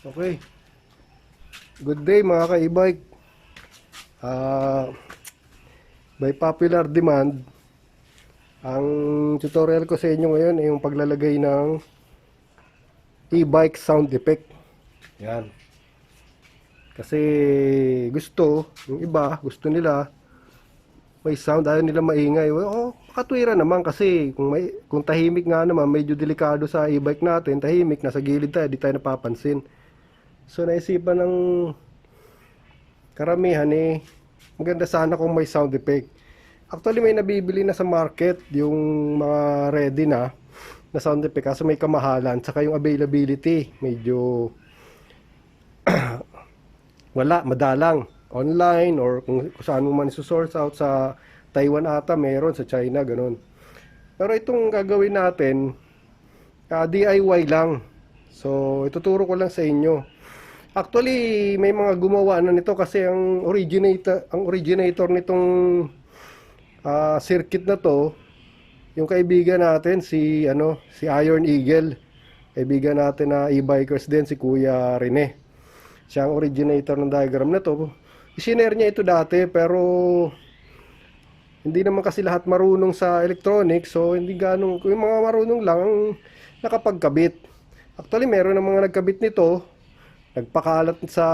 Okay, good day mga ka-e-bike. Ah, by popular demand, ang tutorial ko sa inyo ngayon ay yung paglalagay ng e-bike sound effect. Yan. Kasi yung iba, gusto nila may sound, ayaw nila maingay. Katwira naman kasi kung tahimik nga naman, medyo delikado sa e-bike natin, tahimik, nasa gilid tayo, di tayo napapansin. So naisipan ng karamihan maganda sana kung may sound effect. Actually may nabibili na sa market yung mga ready na sound effect kaso may kamahalan, saka yung availability medyo madalang online or kung saan mo man isosource out. Sa Taiwan ata meron, sa China ganun. Pero itong gagawin natin, DIY lang. So ituturo ko lang sa inyo. Actually, may mga gumawa na nito kasi ang originator nitong circuit na to, yung kaibigan natin si Iron Eagle. Kaibigan natin na e-bikers din, si Kuya Rene. Siya ang originator ng diagram na to. Isinare niya ito dati pero hindi naman kasi lahat marunong sa electronics, so hindi ganong, yung mga marunong lang ang nakapagkabit. Actually, meron ng mga nagkabit nito, nagpakalat sa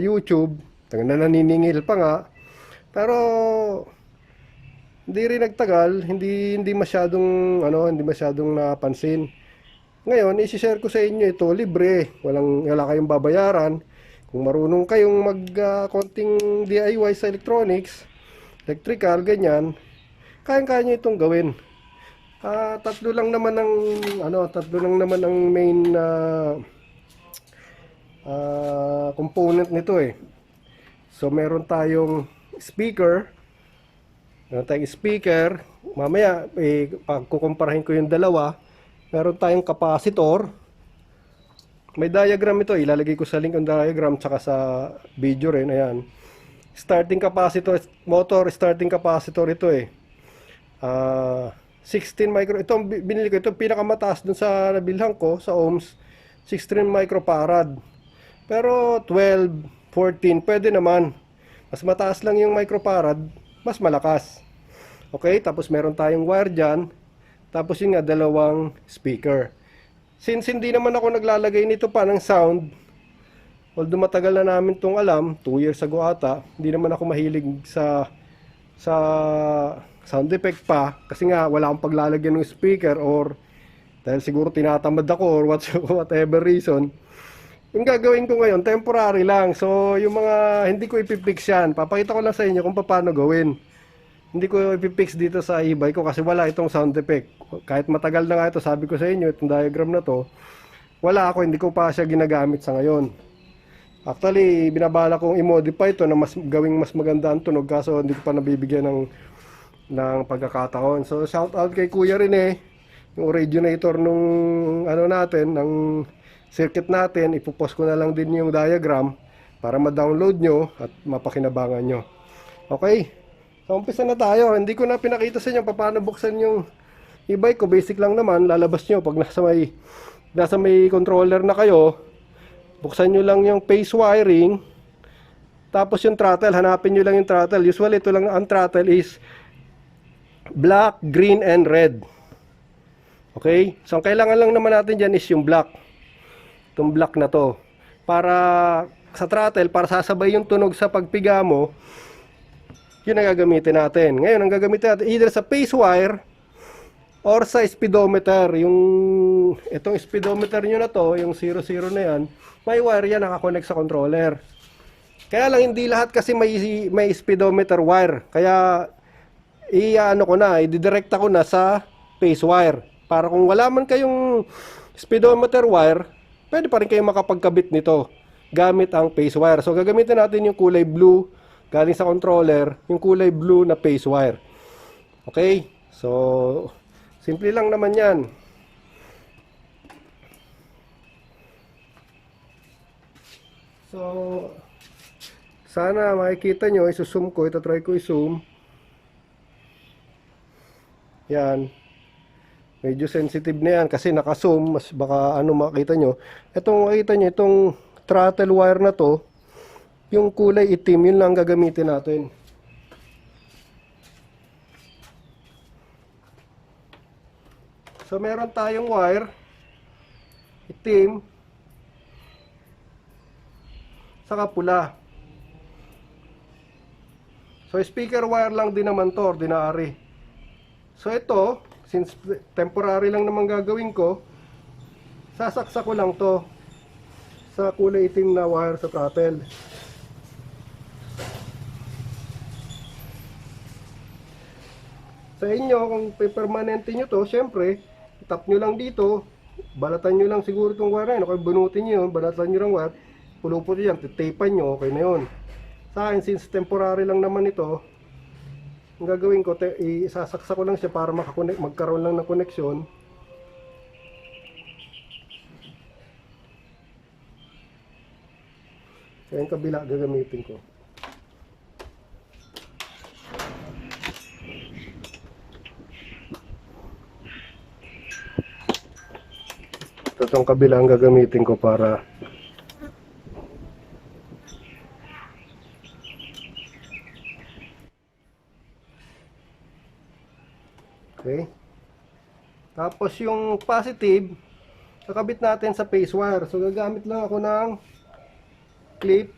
YouTube, naniningil pa nga. Pero hindi rin nagtagal, hindi masyadong napansin. Ngayon, i-share ko sa inyo ito libre, wala kayong babayaran. Kung marunong kayong konting DIY sa electronics, electrical, ganyan, kayang-kaya nyo itong gawin. Tatlo lang naman ang main component nito eh. So meron tayong speaker. Mamaya pagkukumparahin ko yung dalawa. Meron tayong capacitor. May diagram ito, ilalagay ko sa link ang diagram tsaka sa video rin. Ayan. Starting capacitor, motor starting capacitor ito eh. 16 micro, itong binili ko, ito pinakamataas dun sa nabilhan ko sa ohms, 16 microfarad. Pero 12, 14, pwede naman. Mas mataas lang yung microfarad, mas malakas. Okay, tapos meron tayong wire dyan. Tapos yung nga, dalawang speaker. Since hindi naman ako naglalagay nito pa ng sound, although matagal na namin itong alam, 2 years ago ata, hindi naman ako mahilig sa sound effect pa. Kasi nga, wala akong paglalagyan ng speaker or dahil siguro tinatamad ako or whatever reason. Yung gagawin ko ngayon, temporary lang. So, yung mga hindi ko ipipix yan. Papakita ko lang sa inyo kung paano gawin. Hindi ko ipipix dito sa e-bike ko kasi wala itong sound effect. Kahit matagal na nga ito, sabi ko sa inyo, itong diagram na to, hindi ko pa siya ginagamit sa ngayon. Actually, binabala kong i-modify ito na gawing mas maganda ang tunog kaso hindi ko pa nabibigyan ng pagkakataon. So, shout out kay Kuya Rene, yung originator nung ng circuit natin. Ipopost ko na lang din yung diagram para ma-download nyo at mapakinabangan nyo. Okay? So, umpisa na tayo. Hindi ko na pinakita sa inyo paano buksan yung e-bike ko. Basic lang naman. Lalabas nyo pag nasa may controller na kayo. Buksan nyo lang yung phase wiring. Tapos yung throttle. Hanapin nyo lang yung throttle. Usually ito lang ang throttle is black, green, and red. Okay? So ang kailangan lang naman natin dyan is yung black. Itong black na to. Para sa throttle, para sasabay yung tunog sa pagpiga mo, yun ang gagamitin natin. Ngayon, ang gagamitin natin either sa phase wire or sa speedometer. Itong speedometer nyo na to, yung 00 na yan, may wire yan nakakonect sa controller. Kaya lang hindi lahat kasi may speedometer wire. Kaya i-directa ko na sa phase wire. Para kung wala man kayong speedometer wire, pwede pa rin kayong makapagkabit nito gamit ang phase wire. So gagamitin natin yung kulay blue galing sa controller, yung kulay blue na phase wire. Okay? So simple lang naman yan. So sana makikita nyo, isusum ko, try ko i-zoom. Yan. Medyo sensitive na yan kasi naka-zoom, mas baka makita nyo. Itong makita nyo, itong throttle wire na to, yung kulay itim, yun lang gagamitin natin. So meron tayong wire itim saka pula. So speaker wire lang din naman to, ordinary. So ito, since temporary lang naman gagawin ko, sasaksak ko lang to sa kulay itim na wire sa throttle. Sa inyo, kung permanente nyo to, syempre, tap nyo lang dito, balatan nyo lang siguro itong wire na yun, o kaya bunutin nyo yun, balatan nyo lang wire, pulupot yan, titapan nyo, okay na yun. Sa akin, since temporary lang naman ito, ang gagawin ko, isasaksak ko lang siya para magkaroon lang ng koneksyon. Kaya yung kabila gagamitin ko. Ito itong kabila ang gagamitin ko para okay. Tapos yung positive, kakabit natin sa phase wire. So gagamit lang ako ng clip.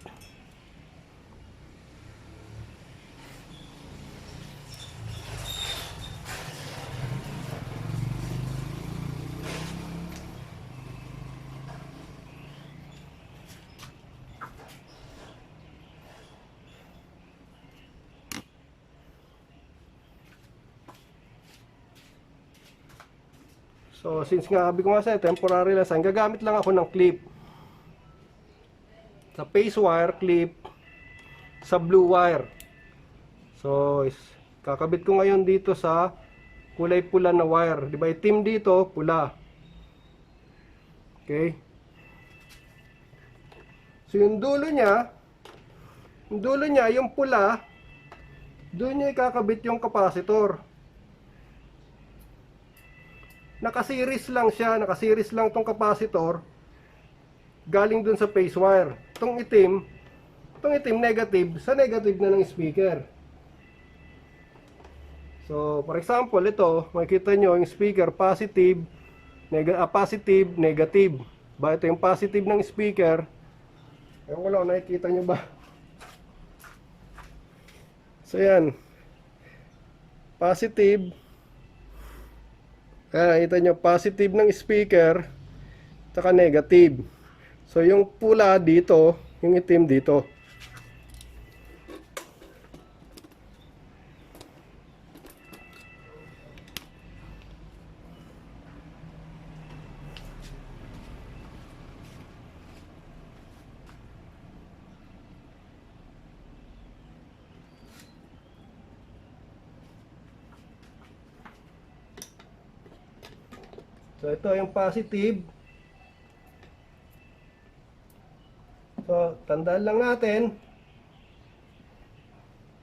So, since nga sabi ko nga sa'yo, temporary lang sa'yo, gagamit lang ako ng clip. Sa phase wire, clip. Sa blue wire. So, kakabit ko ngayon dito sa kulay pula na wire. Diba, itim dito, pula. Okay. So, yung dulo niya, yung pula, doon niya ikakabit yung capacitor. Nakasiris lang siya, nakasiris lang tong capacitor galing dun sa phase wire. Itong itim negative, sa negative na ng speaker. So, for example, ito, makikita nyo yung speaker, positive, negative. Ba, ito yung positive ng speaker. Ewan ko lang, nakikita nyo ba? So, yan. Positive. Nakita nyo, positive ng speaker, saka negative. So, yung pula dito, yung itim dito. So, ito yung positive. So, tandaan lang natin.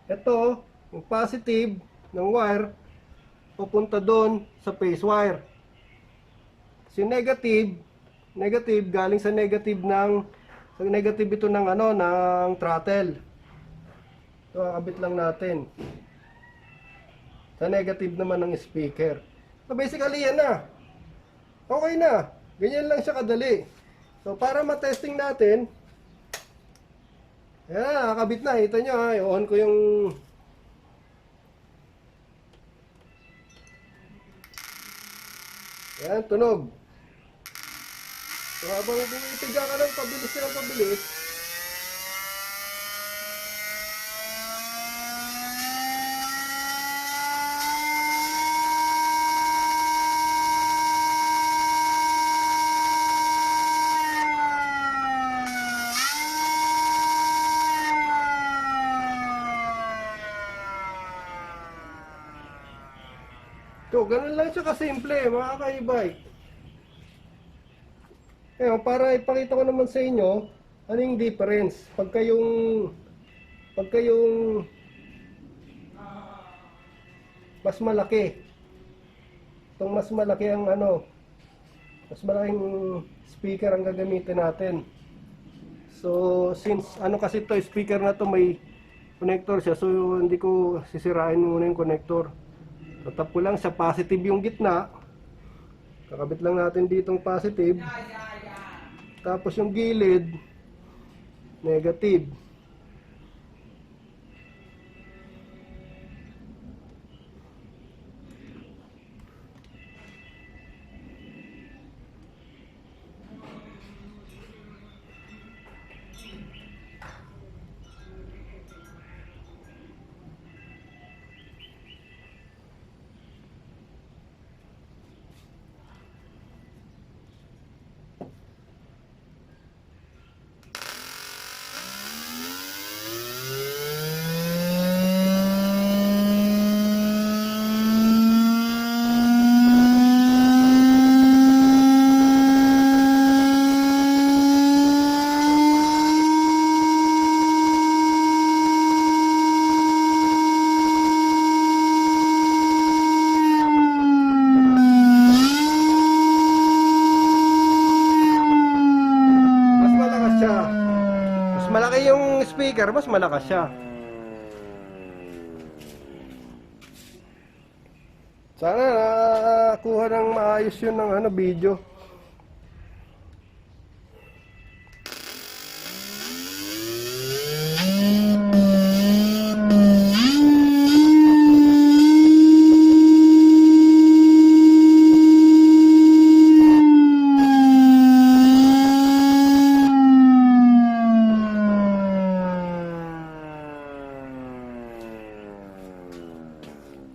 Ito, yung positive ng wire, pupunta doon sa phase wire. So, yung negative, galing sa negative ito ng ng throttle. So, kakabit lang natin. Sa negative naman ng speaker. So, basically, yan na. Okay na. Ganyan lang siya kadali. So, para matesting natin, yan, nakakabit na. Ito nyo ha. I-on ko yung yan, tunog. So, habang bumitiga ka ng pabilis. So, ganun lang siya kasimple, mga ka-e-bike. Ngayon, para ipakita ko naman sa inyo, ano yung difference. Pagka yung mas malaki. Itong mas malaki ang mas malaking speaker ang gagamitin natin. So since ano kasi to, speaker na to may connector siya, so hindi ko sisirain muna yung connector. Tatap ko lang sa positive yung gitna. Kakabit lang natin ditong positive. Tapos yung gilid negative. Mas malakas siya. Mas malaki yung speaker, mas malakas siya. Sana nakakuha ng maayos yun ng ano, video.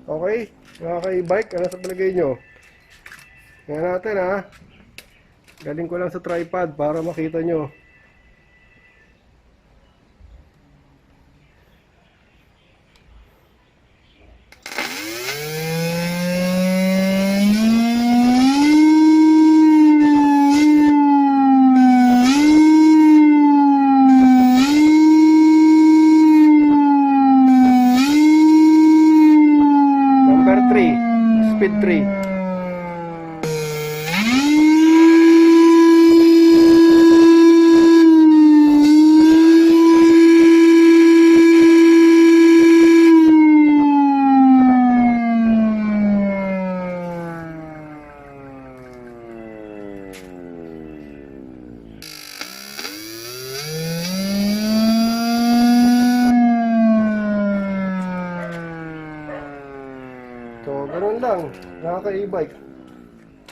Okay, mga ka-e-bike, ano sa palagay nyo? Ngayon natin ha. Galing ko lang sa tripod para makita nyo. Number 3, speed 3. So, ganun lang, mga ka-e-bike.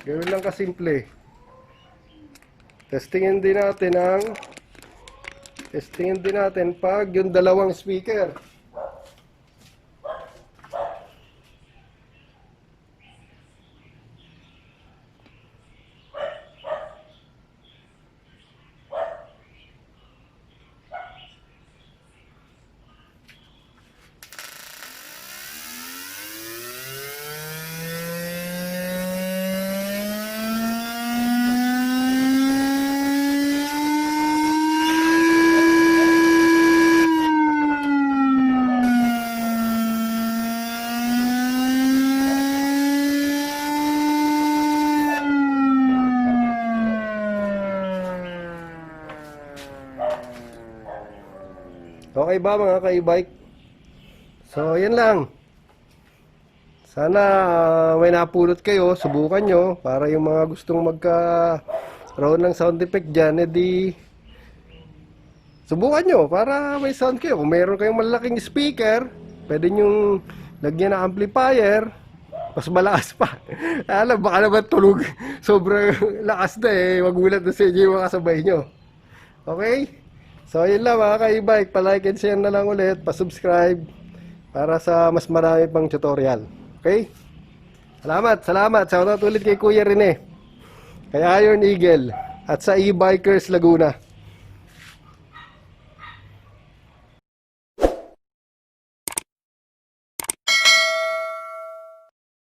Ganun lang kasimple. Testingin din natin pag yung dalawang speaker. Okay ba mga ka-e-bike? So, yan lang. Sana may napulot kayo, subukan nyo para yung mga gustong magkaroon ng sound effect dyan, edi subukan nyo para may sound kayo. Kung mayroon kayong malaking speaker, pwede nyong lagyan ng amplifier, mas malakas pa. Alam, baka naman tulog. Sobrang lakas na eh. Magulat na sa inyo yung mga kasabay nyo. Okay? So, yun lang mga ka-e-bike. Pa-like and share na lang ulit. Pa-subscribe para sa mas marami pang tutorial. Okay? Salamat. Shoutout ulit kay Kuya Rene. Kay Iron Eagle. At sa e-Bikers Laguna.